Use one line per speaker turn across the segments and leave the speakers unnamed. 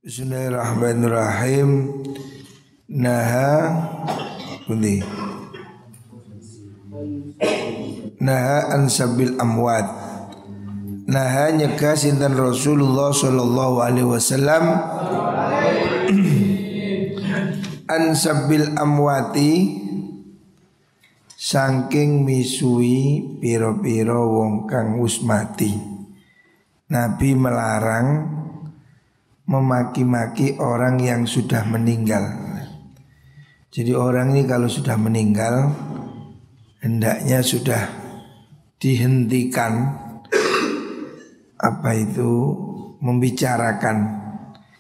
Bismillahirrahmanirrahim. Naha Pundi Naha ansabil amwat. Naha nyegah sinten Rasulullah sallallahu alaihi wasallam ansabil amwati saking misui piro-piro wong kang wis mati. Nabi melarang memaki-maki orang yang sudah meninggal. Jadi orang ini kalau sudah meninggal hendaknya sudah dihentikan membicarakan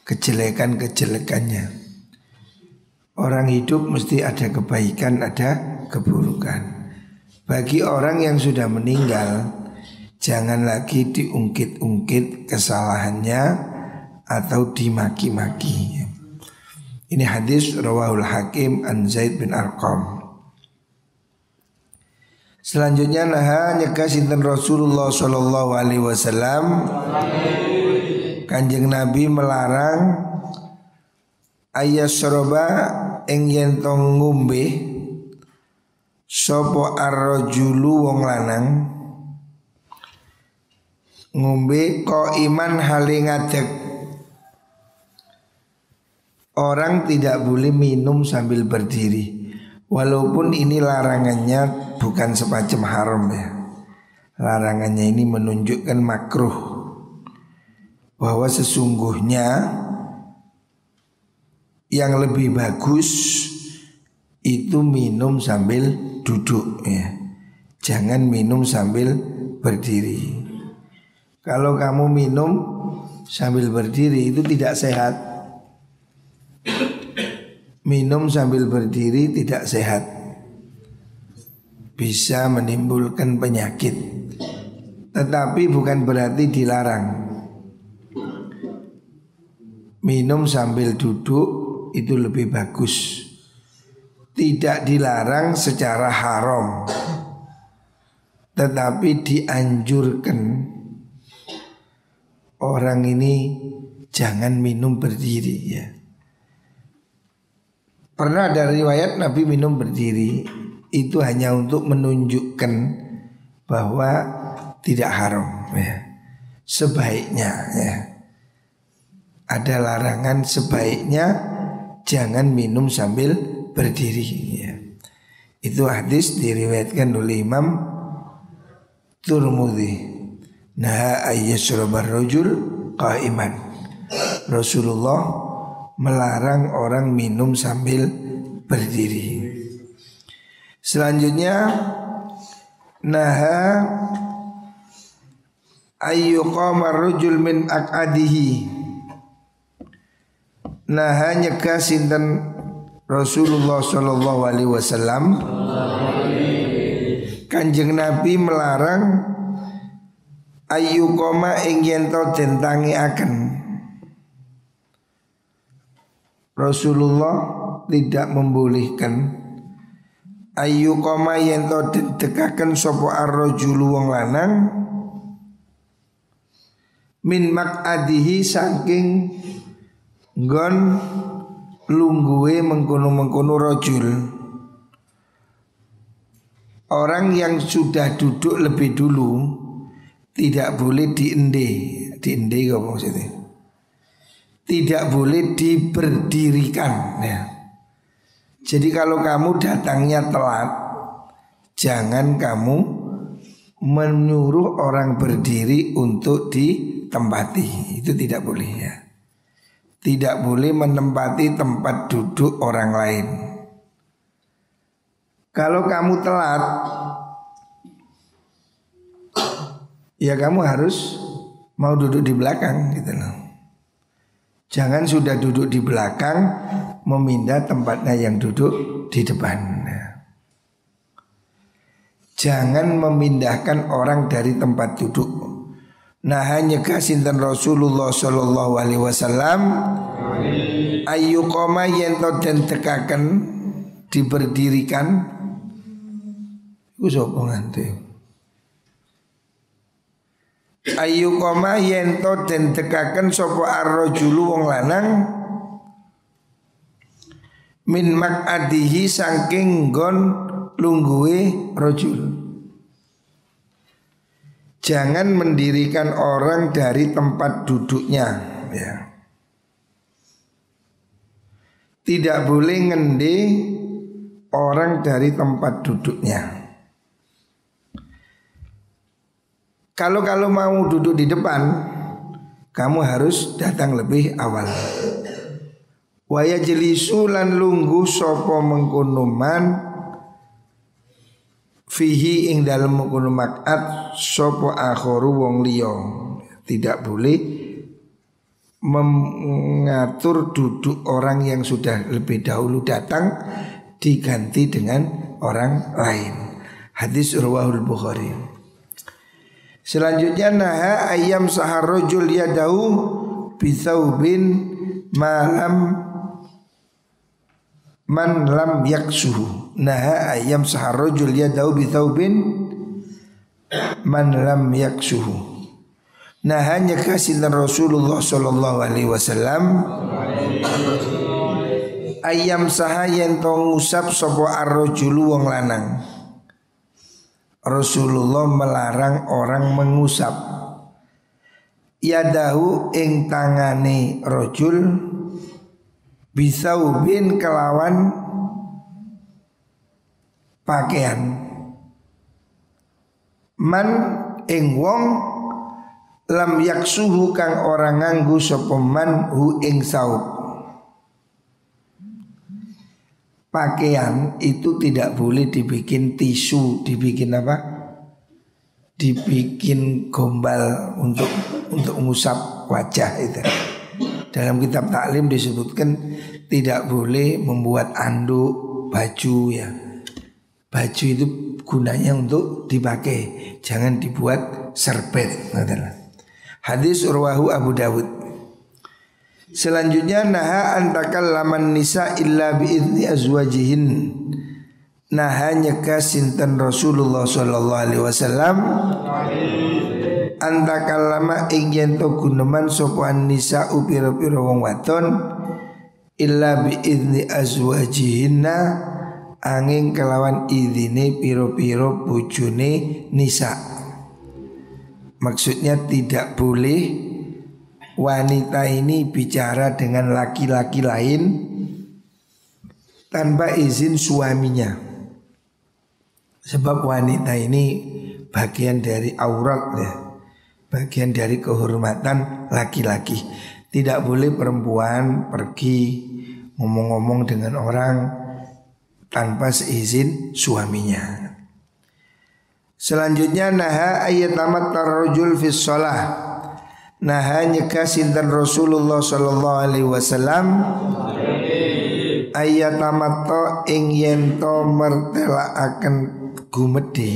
kejelekan-kejelekannya. Orang hidup mesti ada kebaikan, ada keburukan. Bagi orang yang sudah meninggal jangan lagi diungkit-ungkit kesalahannya atau dimaki-maki. Ini hadis rawahul Hakim an Zaid bin Arqam. Selanjutnya naha nyegah sinten Rasulullah sallallahu alaihi wasallam, Kanjeng Nabi melarang ayyasroba ing yen to ngombe sapa ar-rajulu wong lanang ngombe qaiman hale ngadeg. Orang tidak boleh minum sambil berdiri. Walaupun ini larangannya bukan semacam haram ya. Larangannya ini menunjukkan makruh, bahwa sesungguhnya yang lebih bagus itu minum sambil duduk ya. Jangan minum sambil berdiri. Kalau kamu minum sambil berdiri itu tidak sehat. Minum sambil berdiri tidak sehat, bisa menimbulkan penyakit. Tetapi bukan berarti dilarang. Minum sambil duduk itu lebih bagus. Tidak dilarang secara haram, tetapi dianjurkan. Orang ini jangan minum berdiri ya. Pernah ada riwayat Nabi minum berdiri, itu hanya untuk menunjukkan bahwa tidak haram ya. Sebaiknya ya. Ada larangan sebaiknya jangan minum sambil berdiri ya. Itu hadis diriwayatkan oleh Imam Tirmidzi. Naha ayyashrabar rajul qaiman. Rasulullah melarang orang minum sambil berdiri. Selanjutnya naha ayyuqama rajul min aqadihi. Naha nyegah sinten Rasulullah sallallahu alaihi wasallam, Kanjeng Nabi melarang ayyuqama ing yen to den tangiaken. Rasulullah tidak membolehkan ayyuqama yen to didekaken sapa ar-rajulu wong lanang min maq'adihi saking nggon lungguhe mengkono-mengkono rajul. Orang yang sudah duduk lebih dulu tidak boleh diende. Diende apa maksudnya? Tidak boleh diberdirikan ya. Jadi kalau kamu datangnya telat, jangan kamu menyuruh orang berdiri untuk ditempati. Itu tidak boleh ya. Tidak boleh menempati tempat duduk orang lain. Kalau kamu telat, ya kamu harus mau duduk di belakang gitu loh. Jangan sudah duduk di belakang memindah tempatnya yang duduk di depan. Jangan memindahkan orang dari tempat duduk. Nah hanya kasinten Rasulullah sallallahu alaihi wasallam ayyuqama yen to den tekaken diberdirikan. Iku sapa ngante? Ayu koma yento den dekaken sapa ar-rajulu wong lanang min maq'adihi saking nggon lungguhe rajul. Jangan mendirikan orang dari tempat duduknya, ya. Tidak boleh ngende orang dari tempat duduknya. Kalau mau duduk di depan, kamu harus datang lebih awal. Wa yajlisu lan lungguh sapa mengkono man fihi ing dalem mengkono maq'ad sapa akharu wong liya. Tidak boleh mengatur duduk orang yang sudah lebih dahulu datang diganti dengan orang lain. Hadis riwayat Bukhari. Selanjutnya naha ayam sahar rajul yadahu bithaubin malam man lam yaksuhu. Naha ayam sahar rajul yadahu bithaubin man lam yaksuhu. Naha nyegah sinten Rasulullah sallallahu alaihi wasallam ayam saha yen to ngusap sapa ar-rajulu wong lanang. Rasulullah melarang orang mengusap yadahu ing tangane rajul bisaubin kelawan pakaian man ing wong lam yaksuhu kang orang nganggo sapa man hu ing saub. Pakaian itu tidak boleh dibikin tisu, dibikin apa? Dibikin gombal untuk mengusap wajah itu. Dalam kitab taklim disebutkan tidak boleh membuat anduk baju ya. Baju itu gunanya untuk dipakai, jangan dibuat serbet. Hadis urwahu Abu Dawud. Selanjutnya naha antakal nisa illa biidni azwajihin. Naha nyegah sinten Rasulullah sallallahu alaihi wasallam antakallama ing yen to guneman sapa nisa upira-pira wong wadon illa biidni azwajihinna angin kelawan idine pira-pira bojone nisa. Maksudnya tidak boleh wanita ini bicara dengan laki-laki lain tanpa izin suaminya. Sebab wanita ini bagian dari aurat ya, bagian dari kehormatan laki-laki. Tidak boleh perempuan pergi ngomong-ngomong dengan orang tanpa seizin suaminya. Selanjutnya naha ayatamat tarrajul fis shalah. Naha nyegah sinten Rasulullah sallallahu alaihi wasallam ayatamatto ing yen to mertelaaken gumedhe.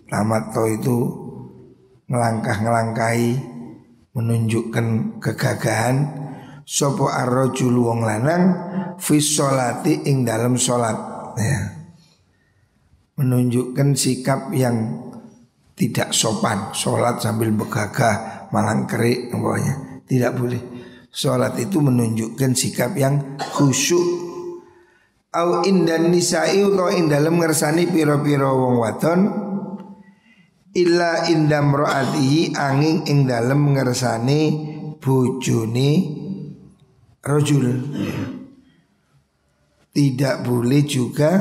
Tamatto itu ngelangkah-ngelangkahi menunjukkan kegagahan sapa ar-rajul wong lanang fi sholati ing dalam salat ya. Menunjukkan sikap yang tidak sopan, sholat sambil begagah, malang kerik, pokoknya tidak boleh. Sholat itu menunjukkan sikap yang khusyuk. Au indan nisa'i utawa ing dalem ngersani pira-pira wong wadon illa indam ro'atihi angin ing dalem ngersani bojone rajul. Tidak boleh juga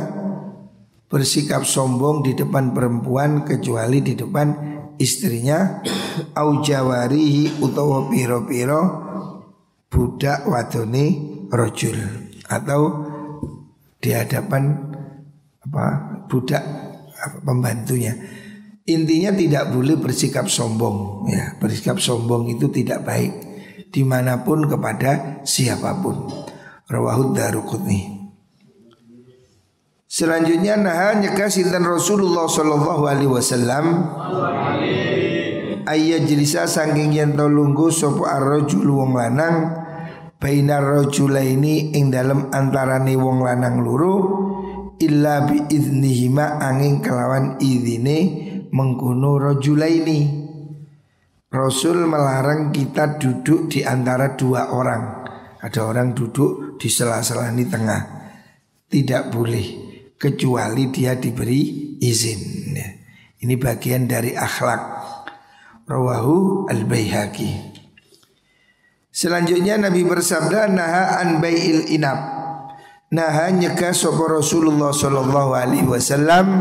bersikap sombong di depan perempuan kecuali di depan istrinya au jawarihi utawa piro-piro budak wadone rajul atau di hadapan budak pembantunya. Intinya tidak boleh bersikap sombong ya. Bersikap sombong itu tidak baik dimanapun kepada siapapun. Rawahud Daruqutni. Selanjutnya naha nyegah sinten Rasulullah sallallahu alaihi wasallam ayyajlisa saking yen to lungguh sapa ar-rajul wong lanang bainar rajulaini ing dalem antarane wong lanang loro illa bi idznihima angin kelawan idine mengkono rajulaini. Rasul melarang kita duduk di antara dua orang. Ada orang duduk di sela-sela di tengah. Tidak boleh kecuali dia diberi izin. Ini bagian dari akhlak. Rawahu al-Baihaqi. Selanjutnya Nabi bersabda, naha an bai'il inab. Naha nyegah sapa Rasulullah sallallahu alaihi wasallam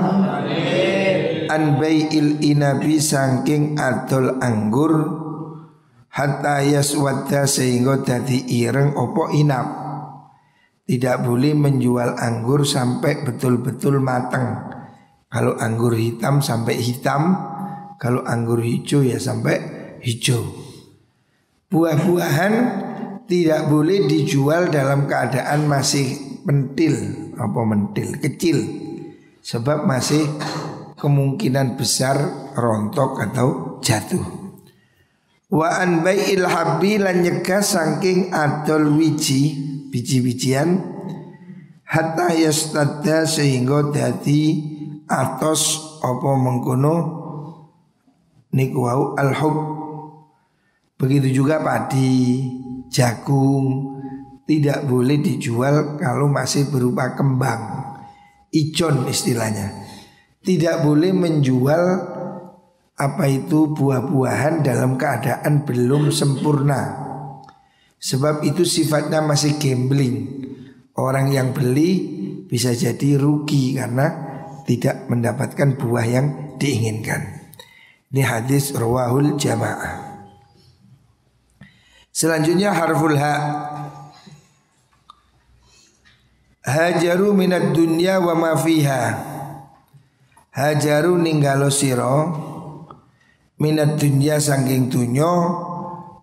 an bai'il inabi saking adol anggur hatta yaswadda sehingga dadi ireng opo inab. Tidak boleh menjual anggur sampai betul-betul matang. Kalau anggur hitam sampai hitam, kalau anggur hijau ya sampai hijau. Buah-buahan tidak boleh dijual dalam keadaan masih mentil, kecil. Sebab masih kemungkinan besar rontok atau jatuh. Wa an bai'il habbi lan nyegah saking adol biji-bijian hatta yastadda sehingga dadi atos apa mengkono niku wau al-hub. Begitu juga padi, jagung tidak boleh dijual kalau masih berupa kembang, icon istilahnya. Tidak boleh menjual apa itu buah-buahan dalam keadaan belum sempurna. Sebab itu sifatnya masih gambling. Orang yang beli bisa jadi rugi karena tidak mendapatkan buah yang diinginkan. Ini hadis rawahul jamaah. Selanjutnya harful ha. Hajaru minad dunya wa ma fiha. Hajaru ninggalo sira minad dunya saking dunya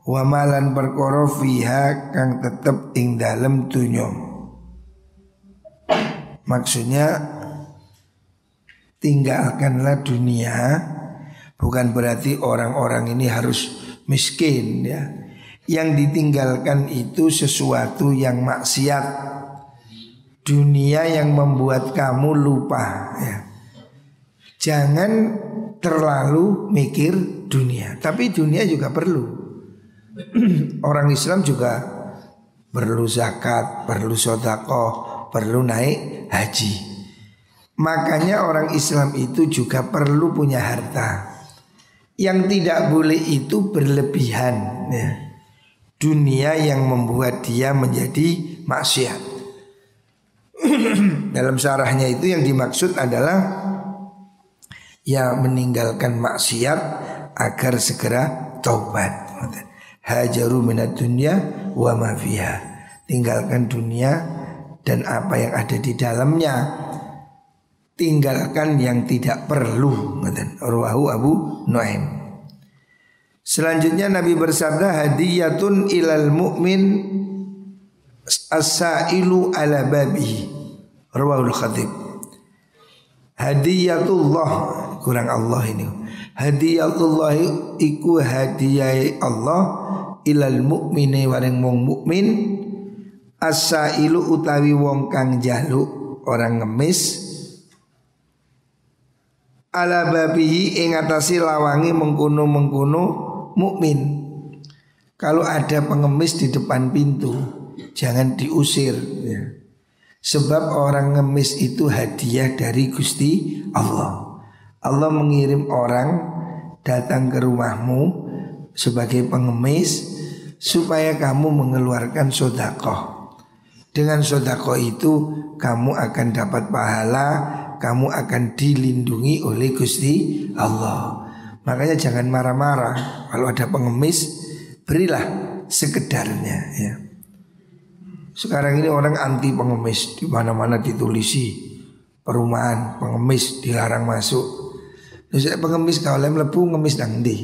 wa malan perkara fiha kang tetep ing dalem dunya. Maksudnya tinggalkanlah dunia. Bukan berarti orang-orang ini harus miskin ya. Yang ditinggalkan itu sesuatu yang maksiat, dunia yang membuat kamu lupa ya. Jangan terlalu mikir dunia, tapi dunia juga perlu. Orang Islam juga perlu zakat, perlu sedekah, perlu naik haji. Makanya orang Islam itu juga perlu punya harta. Yang tidak boleh itu berlebihan ya. Dunia yang membuat dia menjadi maksiat. Dalam syarahnya itu yang dimaksud adalah ya meninggalkan maksiat agar segera taubat. Hajaru minad dunya wa ma fiha. Tinggalkan dunia dan apa yang ada di dalamnya. Tinggalkan yang tidak perlu. Rawahu Abu Nuaim. Selanjutnya Nabi bersabda, hadiyatun ilal mu'min as-sa'ilu ala babihi. Rawahul Khatib. Hadiyatullah, kurang Allah ini. Hadiyatullah iku hadiah Allah ilal mu'mini waring wong mukmin as-sa'ilu utawi wong kang jaluk orang ngemis ala babihi ing atase lawangi mengkono-mengkono mukmin. Kalau ada pengemis di depan pintu, jangan diusir ya. Sebab orang ngemis itu hadiah dari Gusti Allah. Allah mengirim orang datang ke rumahmu sebagai pengemis supaya kamu mengeluarkan sedekah. Dengan sedekah itu kamu akan dapat pahala, kamu akan dilindungi oleh Gusti Allah. Makanya jangan marah-marah. Kalau ada pengemis, berilah sekedarnya ya. Sekarang ini orang anti pengemis, di mana-mana ditulisi perumahan pengemis dilarang masuk. Terus pengemis kalau mlebu ngemis nang ndi?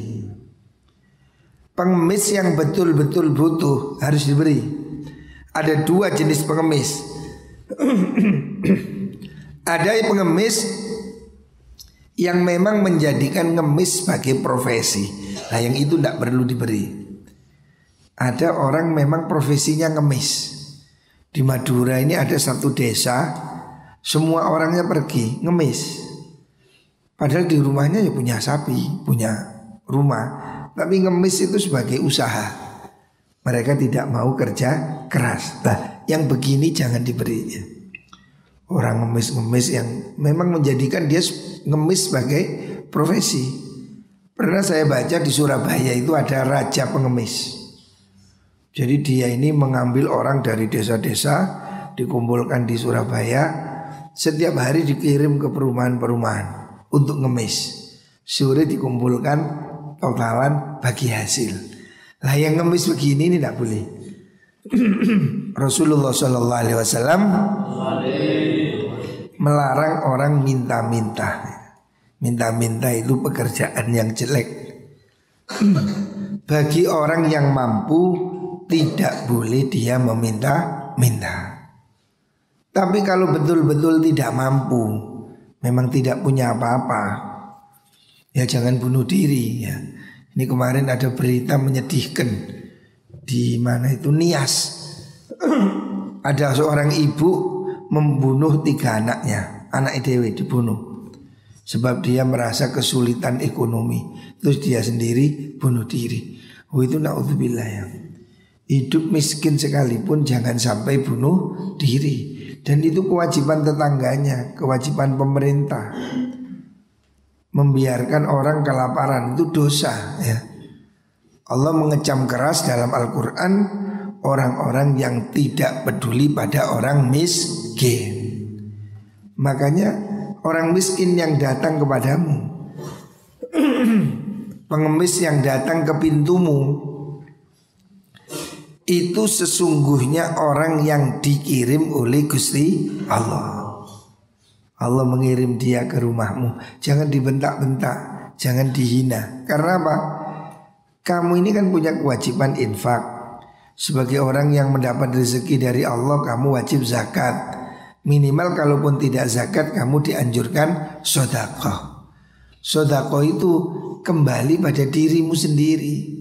Pengemis yang betul-betul butuh harus diberi. Ada dua jenis pengemis. Ada pengemis yang memang menjadikan ngemis sebagai profesi. Nah yang itu tidak perlu diberi. Ada orang memang profesinya ngemis. Di Madura ini ada satu desa, semua orangnya pergi ngemis. Padahal di rumahnya ya punya sapi, punya rumah, tapi ngemis itu sebagai usaha. Mereka tidak mau kerja keras. Nah, yang begini jangan diberi. Orang ngemis-ngemis yang memang menjadikan dia ngemis sebagai profesi. Pernah saya baca di Surabaya itu ada raja pengemis. Jadi dia ini mengambil orang dari desa-desa, dikumpulkan di Surabaya. Setiap hari dikirim ke perumahan-perumahan untuk ngemis. Sore dikumpulkan totalan bagi hasil. Lah yang ngemis begini ini tidak boleh. Rasulullah Shallallahu Alaihi Wasallam melarang orang minta-minta. Minta-minta itu pekerjaan yang jelek. Bagi orang yang mampu tidak boleh dia meminta-minta. Tapi kalau betul-betul tidak mampu, memang tidak punya apa-apa, ya jangan bunuh diri ya. Ini kemarin ada berita menyedihkan di mana itu Nias. Ada seorang ibu membunuh 3 anaknya, anak dewe dibunuh. Sebab dia merasa kesulitan ekonomi, terus dia sendiri bunuh diri. Oh itu naudzubillah ya. Hidup miskin sekalipun jangan sampai bunuh diri. Dan itu kewajiban tetangganya, kewajiban pemerintah. Membiarkan orang kelaparan itu dosa ya. Allah mengecam keras dalam Al-Quran orang-orang yang tidak peduli pada orang miskin. Makanya orang miskin yang datang kepadamu, pengemis yang datang ke pintumu, itu sesungguhnya orang yang dikirim oleh Gusti Allah. Allah mengirim dia ke rumahmu. Jangan dibentak-bentak, jangan dihina. Karena apa? Kamu ini kan punya kewajiban infak. Sebagai orang yang mendapat rezeki dari Allah, kamu wajib zakat. Minimal kalaupun tidak zakat, kamu dianjurkan sedekah. Sedekah itu kembali pada dirimu sendiri.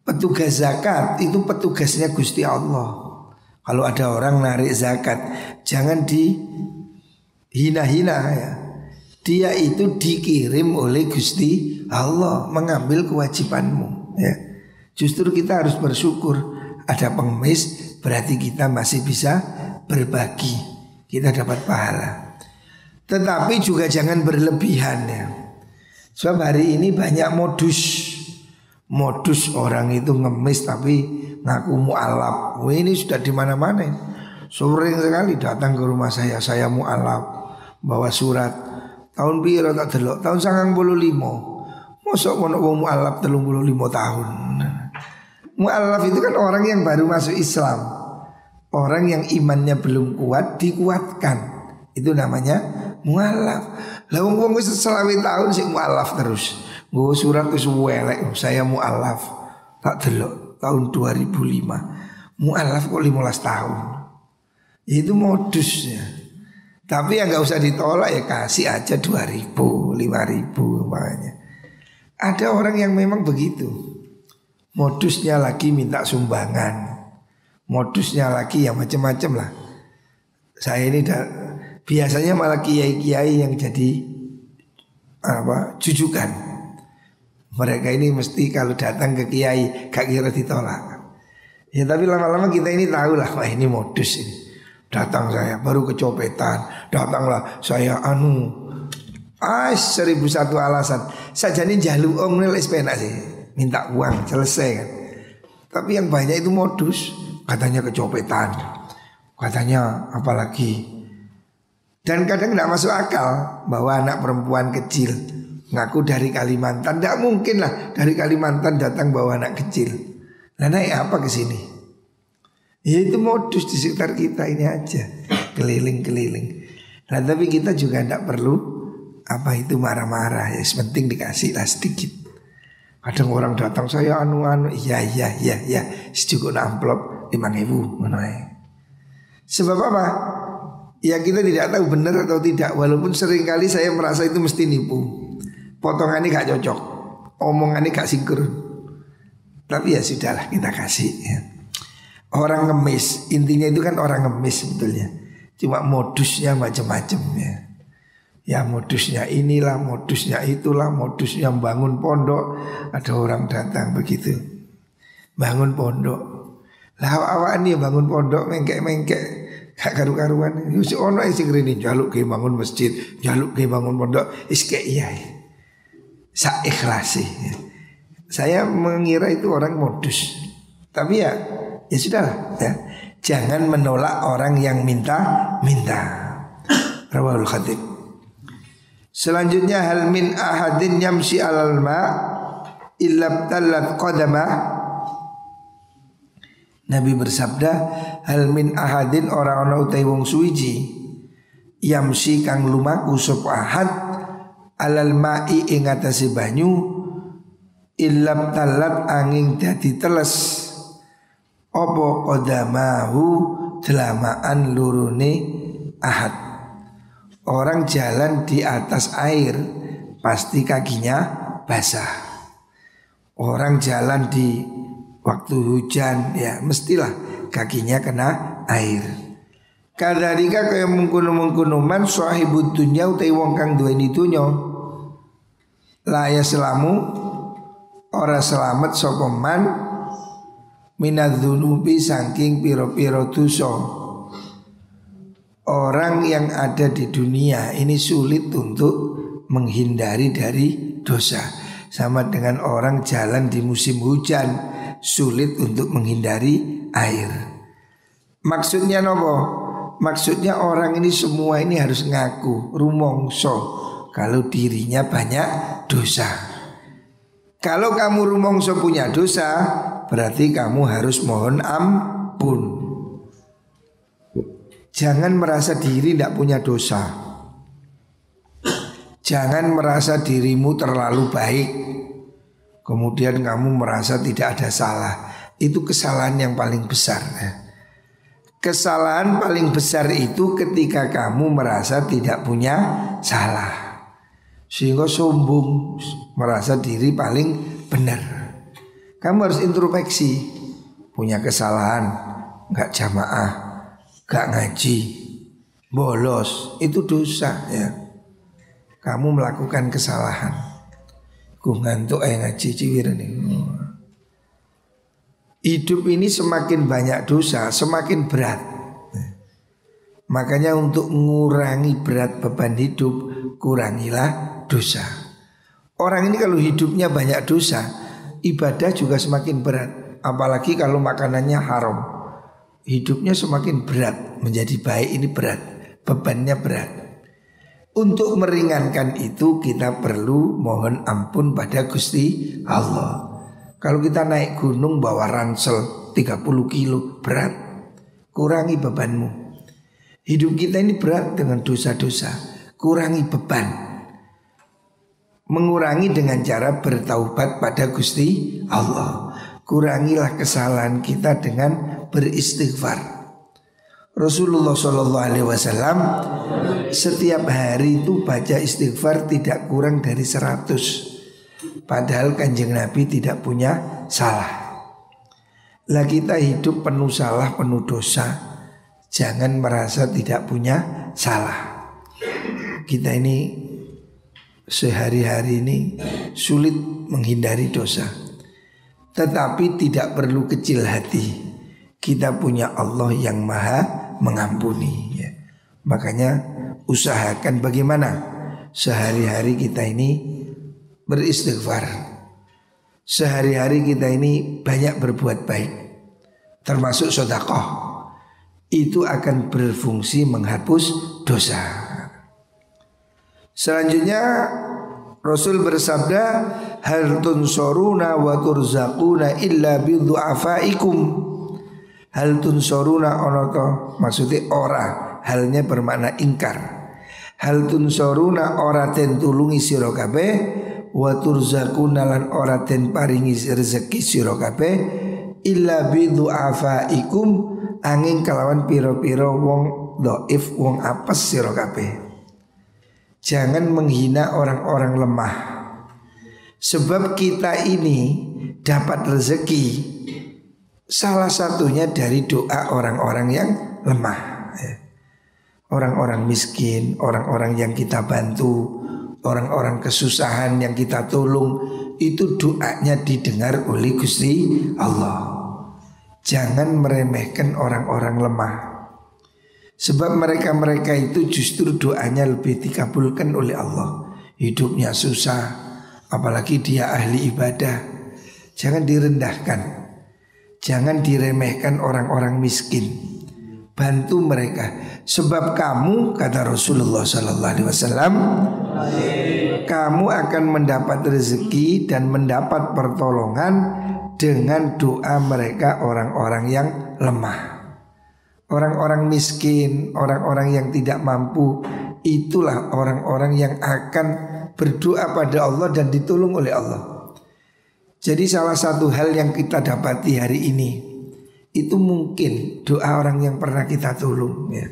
Petugas zakat itu petugasnya Gusti Allah. Kalau ada orang narik zakat, jangan dihina-hina ya. Dia itu dikirim oleh Gusti Allah mengambil kewajibanmu ya. Justru kita harus bersyukur ada pengemis, berarti kita masih bisa berbagi. Kita dapat pahala. Tetapi juga jangan berlebihan ya. Sebab hari ini banyak modus orang itu ngemis tapi ngaku mu'alaf. Wah ini sudah di mana-mana. Sering sekali datang ke rumah saya mu'alaf, bawa surat. Tahun piro tak delok, tahun 95. Mosok ono wong mu'alaf 35 tahun. Mu'alaf itu kan orang yang baru masuk Islam. Orang yang imannya belum kuat dikuatkan. Itu namanya mu'alaf. Lah wong wis 20 tahun sik mu'alaf terus. Gue surat wis welek, saya mu'alaf. Tak delok tahun 2005. Mu'alaf kok 15 tahun. Itu modusnya. Tapi ya gak usah ditolak ya, kasih aja 2.000, 5.000 makanya. Ada orang yang memang begitu. Modusnya lagi minta sumbangan. Modusnya lagi ya macam-macam lah. Saya ini biasanya malah kiai-kiai yang jadi jujukan. Mereka ini mesti kalau datang ke kiai gak kira ditolak. Ya tapi lama-lama kita ini tahu lah, wah ini modus ini. Datang saya baru kecopetan, datanglah saya 1001 alasan. Sajane njaluk om nilai penak sih, minta uang selesai kan. Tapi yang banyak itu modus, katanya kecopetan, katanya apalagi. Dan kadang tidak masuk akal bahwa anak perempuan kecil ngaku dari Kalimantan, tidak mungkin lah dari Kalimantan datang bawa anak kecil. Nah naik apa ke sini? Ya itu modus di sekitar kita ini aja, keliling-keliling. Nah tapi kita juga tidak perlu marah-marah ya, penting dikasih lah sedikit. Kadang orang datang saya iya secukup amplop 5.000 menaik. Sebab apa? Ya kita tidak tahu benar atau tidak. Walaupun seringkali saya merasa itu mesti nipu. Potongannya gak cocok, omongannya gak sinkron. Tapi ya sudahlah kita kasih ya. Orang ngemis, intinya itu kan orang ngemis sebetulnya. Cuma modusnya macam-macam ya. Ya modusnya inilah, modusnya itulah, modusnya bangun pondok. Ada orang datang begitu, bangun pondok. Lah awak ini bangun pondok mengkek-mengkek gak karu-karuan. Wis ono sing rene njaluk ke bangun masjid, njaluk ke bangun pondok, is kek iya. Sak ikhlasi. Saya mengira itu orang modus. Tapi ya sudahlah ya. Jangan menolak orang yang minta. Rawahul Khatib. Selanjutnya hal min ahadin yamshi alal ma illa talat qadamah. Nabi bersabda, hal min ahadin ora ana utai wong suwiji yamshi kang lumaku sapa ahad alal ma'i ing atase banyu illa talat angin dadi teles opo qadamahu delamaan lurune ahad. Orang jalan di atas air pasti kakinya basah. Orang jalan di waktu hujan ya mestilah kakinya kena air. Kadhalika kaya mengkono-mengkono man sahibud dunya utai wong kang duweni dunya la yaslamu ora selamat sapa man minadzunubi saking piro-piro dosa. Orang yang ada di dunia ini sulit untuk menghindari dari dosa. Sama dengan orang jalan di musim hujan, sulit untuk menghindari air. Maksudnya nopo? Maksudnya orang ini semua ini harus ngaku rumongso kalau dirinya banyak dosa. Kalau kamu rumongso punya dosa, berarti kamu harus mohon ampun. Jangan merasa diri tidak punya dosa. Jangan merasa dirimu terlalu baik, kemudian kamu merasa tidak ada salah. Itu kesalahan yang paling besar. Kesalahan paling besar itu ketika kamu merasa tidak punya salah, sehingga sombong, merasa diri paling benar. Kamu harus introspeksi. Punya kesalahan, gak jamaah, gak ngaji, bolos, itu dosa ya. Kamu melakukan kesalahan. Ku ngantuk ngaji ciwir nih. Hidup ini semakin banyak dosa, semakin berat. Makanya untuk mengurangi berat beban hidup, kurangilah dosa. Orang ini kalau hidupnya banyak dosa, ibadah juga semakin berat. Apalagi kalau makanannya haram, hidupnya semakin berat. Menjadi baik ini berat, bebannya berat. Untuk meringankan itu kita perlu mohon ampun pada Gusti Allah. Kalau kita naik gunung bawa ransel 30 kilo berat, kurangi bebanmu. Hidup kita ini berat dengan dosa-dosa, kurangi beban. Mengurangi dengan cara bertaubat pada Gusti Allah. Kurangilah kesalahan kita dengan beristighfar. Rasulullah SAW setiap hari itu baca istighfar tidak kurang dari 100. Padahal kanjeng Nabi tidak punya salah. Lah kita hidup penuh salah, penuh dosa. Jangan merasa tidak punya salah. Kita ini sehari-hari ini sulit menghindari dosa. Tetapi tidak perlu kecil hati. Kita punya Allah yang maha mengampuni ya. Makanya usahakan bagaimana sehari-hari kita ini beristighfar. Sehari-hari kita ini banyak berbuat baik, termasuk sedekah. Itu akan berfungsi menghapus dosa. Selanjutnya Rasul bersabda, hal tunsoruna wa turzaquna illa bidhu'afaikum. Hal tunsoruna onoto maksudnya ora, halnya bermakna ingkar. Hal tunsoruna ora ten tulungi sira kabeh wa turzaquna lan ora ten paringi rezeki sira kabeh illa bidhu'afaikum angin kelawan piro-piro wong dhaif, wong apes sira kabeh. Jangan menghina orang-orang lemah. Sebab kita ini dapat rezeki salah satunya dari doa orang-orang yang lemah. orang-orang miskin, orang-orang yang kita bantu, orang-orang kesusahan yang kita tolong, itu doanya didengar oleh Gusti Allah. Jangan meremehkan orang-orang lemah. Sebab mereka-mereka itu justru doanya lebih dikabulkan oleh Allah. Hidupnya susah, apalagi dia ahli ibadah. Jangan direndahkan, jangan diremehkan orang-orang miskin. Bantu mereka. Sebab kamu, kata Rasulullah SAW, kamu akan mendapat rezeki dan mendapat pertolongan dengan doa mereka orang-orang yang lemah. Orang-orang miskin, orang-orang yang tidak mampu, itulah orang-orang yang akan berdoa pada Allah dan ditolong oleh Allah. Jadi salah satu hal yang kita dapati hari ini, itu mungkin doa orang yang pernah kita tolong ya.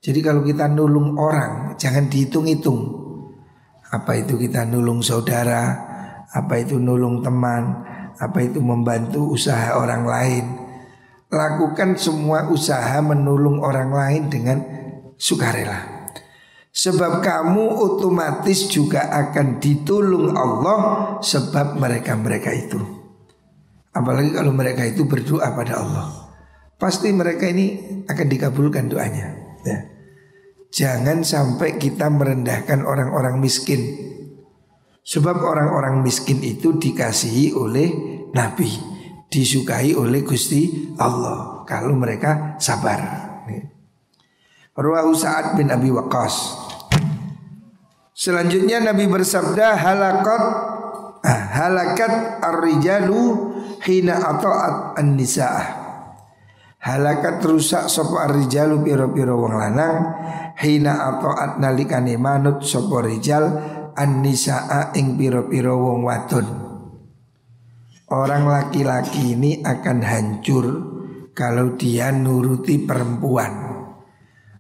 Jadi kalau kita nulung orang, jangan dihitung-hitung. Apa itu kita nulung saudara, apa itu nulung teman, apa itu membantu usaha orang lain. Lakukan semua usaha menulung orang lain dengan sukarela. Sebab kamu otomatis juga akan ditolong Allah sebab mereka-mereka itu. Apalagi kalau mereka itu berdoa pada Allah, pasti mereka ini akan dikabulkan doanya ya. Jangan sampai kita merendahkan orang-orang miskin. Sebab orang-orang miskin itu dikasihi oleh Nabi, disukai oleh Gusti Allah kalau mereka sabar. Rawahu Sa'ad bin Abi Waqqas. Selanjutnya Nabi bersabda, halakat ar-rijalu hina ata'at an-nisa'ah. Halakat rusak sapa ar-rijalu pira-pira wong lanang hina ata'at nalikane manut sapa rijal an-nisa'a ing pira-pira wong wadon. Orang laki-laki ini akan hancur kalau dia nuruti perempuan.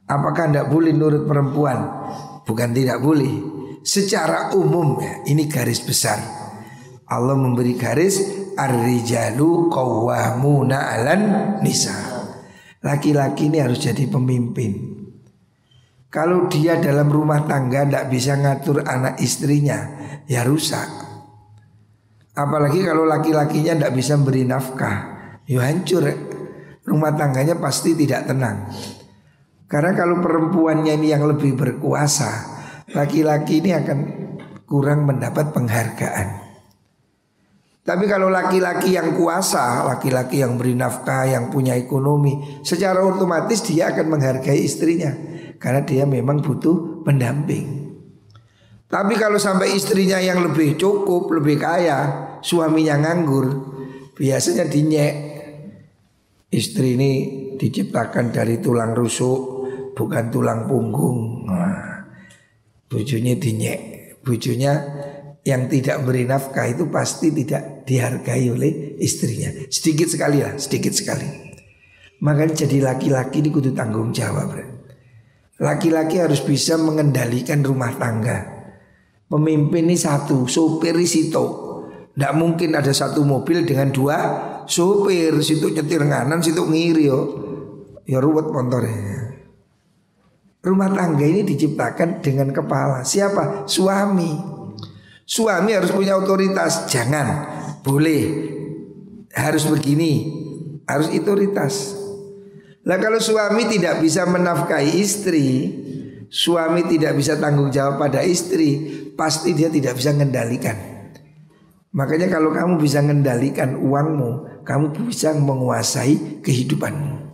Apakah tidak boleh nurut perempuan? Bukan tidak boleh. Secara umum ya, ini garis besar. Allah memberi garis ar-rijalu qawwamuna 'alan nisa. Laki-laki ini harus jadi pemimpin. Kalau dia dalam rumah tangga tidak bisa ngatur anak istrinya, ya rusak. Apalagi kalau laki-lakinya tidak bisa beri nafkah, ya hancur. Rumah tangganya pasti tidak tenang. Karena kalau perempuannya ini yang lebih berkuasa, laki-laki ini akan kurang mendapat penghargaan. Tapi kalau laki-laki yang kuasa, laki-laki yang beri nafkah, yang punya ekonomi, secara otomatis dia akan menghargai istrinya, karena dia memang butuh pendamping. Tapi kalau sampai istrinya yang lebih cukup, lebih kaya, suaminya nganggur, biasanya dinyek. Istri ini diciptakan dari tulang rusuk, bukan tulang punggung. Nah, bujunya dinyek, bujunya yang tidak beri nafkah itu pasti tidak dihargai oleh istrinya. Sedikit sekali lah, sedikit sekali. Makanya jadi laki-laki ini kudu tanggung jawab. Laki-laki harus bisa mengendalikan rumah tangga. Pemimpin ini satu, sopir di situ. Tidak mungkin ada satu mobil dengan dua sopir. Situ nyetir nganan, situ ngiri yo. Ya ruwet motornya. Rumah tangga ini diciptakan dengan kepala. Siapa? Suami. Suami harus punya otoritas. Jangan, boleh, harus begini, harus otoritas. Nah kalau suami tidak bisa menafkahi istri, suami tidak bisa tanggung jawab pada istri, pasti dia tidak bisa mengendalikan. Makanya kalau kamu bisa mengendalikan uangmu, kamu bisa menguasai kehidupanmu.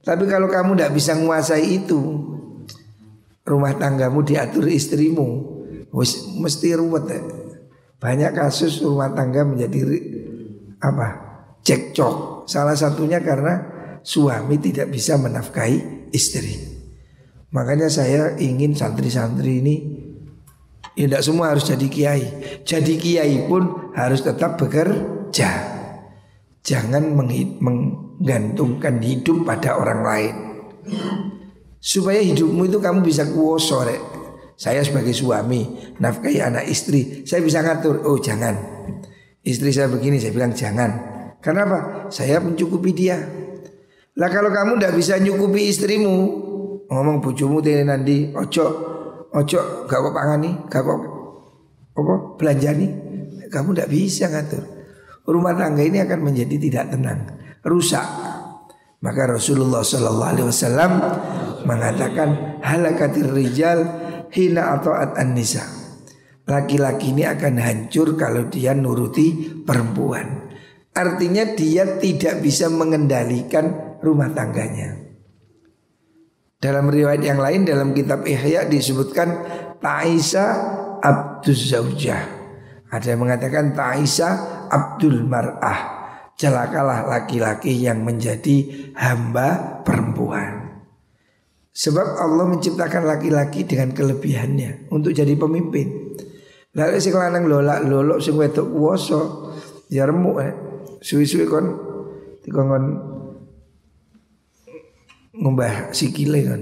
Tapi kalau kamu tidak bisa menguasai itu, rumah tanggamu diatur istrimu, mesti ruwet ya. Banyak kasus rumah tangga menjadi cekcok. Salah satunya karena suami tidak bisa menafkahi istri. Makanya saya ingin santri-santri ini, ya tidak semua harus jadi kiai. Jadi kiai pun harus tetap bekerja. Jangan menggantungkan hidup pada orang lain. Supaya hidupmu itu kamu bisa kuoso rek. Saya sebagai suami nafkahi anak istri, saya bisa ngatur. Oh jangan, istri saya begini, saya bilang jangan. Karena apa? Saya mencukupi dia. Lah kalau kamu tidak bisa nyukupi istrimu, ngomong bojomu tene nanti ojo gak kok pangani, gak kok apa belanjani. Kamu tidak bisa ngatur. Rumah tangga ini akan menjadi tidak tenang, rusak. Maka Rasulullah sallallahu alaihi wasallam mengatakan halakatir rijal hina ata'at an-nisa. Laki-laki ini akan hancur kalau dia nuruti perempuan. Artinya dia tidak bisa mengendalikan rumah tangganya. Dalam riwayat yang lain dalam kitab Ihya disebutkan Ta'isa Abduz Zaujah. Ada yang mengatakan Ta'isa Abdul Mar'ah. Celakalah laki-laki yang menjadi hamba perempuan. Sebab Allah menciptakan laki-laki dengan kelebihannya untuk jadi pemimpin. Lalu sing lanang lolak sing wedok kuwasa ya remuk suwi-suwi kon dikon ngumbah sikile kan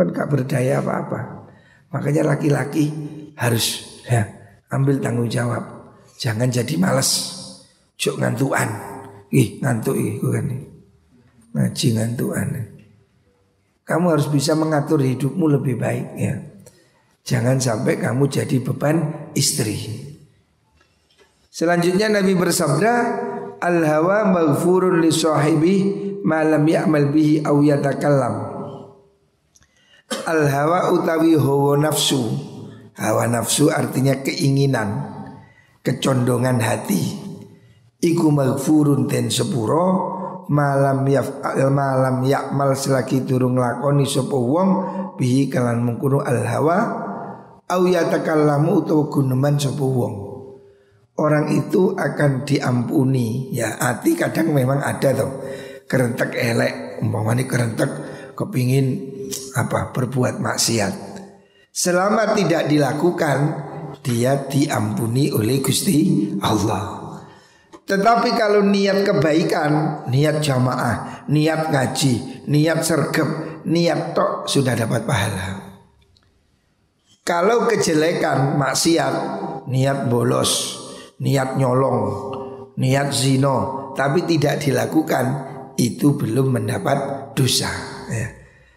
gak berdaya apa-apa. Makanya laki-laki harus ambil tanggung jawab. Jangan jadi malas. Jok ngantuan. Ngantuk kan. Ngaji ngantuan. Kamu harus bisa mengatur hidupmu lebih baik ya. Jangan sampai kamu jadi beban istri. Selanjutnya Nabi bersabda, al-hawa maghfurun li sahibi ma lam ya'mal bihi aw yatakallam. Al-hawa utawi hawa nafsu. Hawa nafsu artinya keinginan, kecondongan hati. Iku maghfurun ten sepuro malam ya'mal selagi durung lakoni sapa wong bihi kalan mungkunu al-hawa au yatakallamu utawa guneman sapa wong. Orang itu akan diampuni. Ya hati kadang memang ada tuh kerentek elek, umpamanya kerentek kepingin berbuat maksiat. Selama tidak dilakukan dia diampuni oleh Gusti Allah. Tetapi kalau niat kebaikan, niat jamaah, niat ngaji, niat sergap, niat tok sudah dapat pahala. Kalau kejelekan, maksiat, niat bolos, niat nyolong, niat zino, tapi tidak dilakukan, itu belum mendapat dosa ya.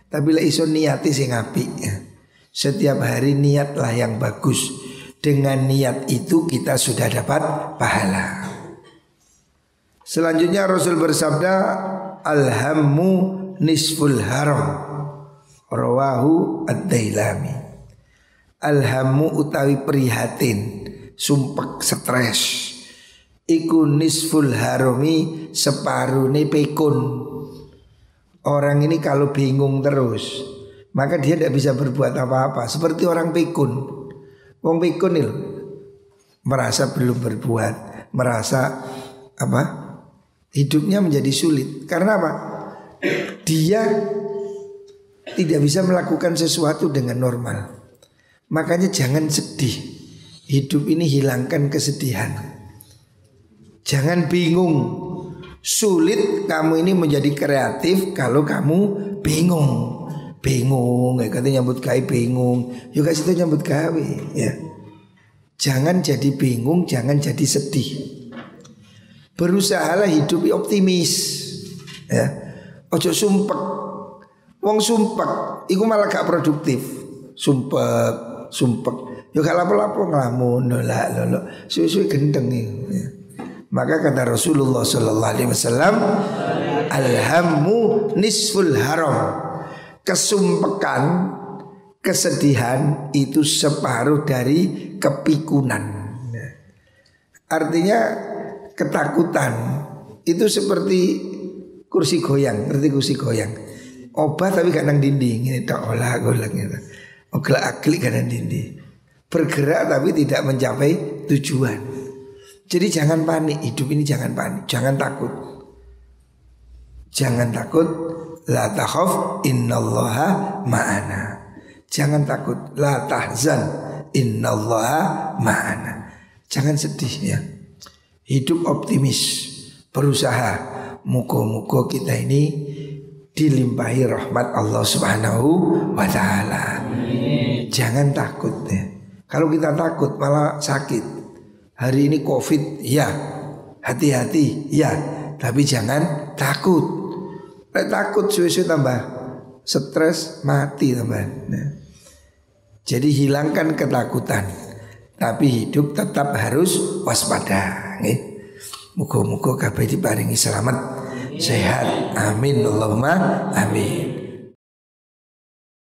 Tapi lah iso niati sing apik ya. Setiap hari niatlah yang bagus. Dengan niat itu kita sudah dapat pahala. Selanjutnya Rasul bersabda, alhammu nisful haram. Rawahu ad-Dailami. Alhammu utawi prihatin, sumpek stres, iku nisful harami separune pekun. Orang ini kalau bingung terus, maka dia tidak bisa berbuat apa-apa. Seperti orang pikun. Wong pikun itu merasa belum berbuat, merasa hidupnya menjadi sulit. Karena apa? Dia tidak bisa melakukan sesuatu dengan normal. Makanya jangan sedih. Hidup ini hilangkan kesedihan. Jangan bingung. Sulit kamu ini menjadi kreatif kalau kamu bingung. Bingung, katanya nyambut gawe bingung. Yuk kasih itu nyambut gawe ya. Jangan jadi bingung, jangan jadi sedih. Berusahalah hidup optimis ya. Ojo sumpek. Wong sumpek iku malah gak produktif. Sumpek. Yuk gak lapo-lapo ngelamun lolak suwi-suwi gendeng ya. Maka kata Rasulullah sallallahu alaihi wasallam, alhammu nisful haram. Kesumpekan, kesedihan itu separuh dari kepikunan. Artinya ketakutan itu seperti kursi goyang, ngerti kursi goyang. Obat tapi gak nang dinding, ini tak olah-olah gitu. Oglak-aglik gak nang dinding. Bergerak tapi tidak mencapai tujuan. Jadi jangan panik, hidup ini jangan panik, jangan takut. Jangan takut, la takhaf innallaha ma'ana. Jangan takut, la tahzan innallaha ma'ana. Jangan sedih ya. Hidup optimis, berusaha. Muka-muka kita ini dilimpahi rahmat Allah Subhanahu wa taala. Jangan takut ya. Kalau kita takut malah sakit. Hari ini COVID, ya, hati-hati, ya, tapi jangan takut. Takut suwe-suwe tambah stres mati teman. Nah, jadi hilangkan ketakutan, tapi hidup tetap harus waspada. Muga-muga kabeh diparingi selamat, sehat. Amin Allahumma amin.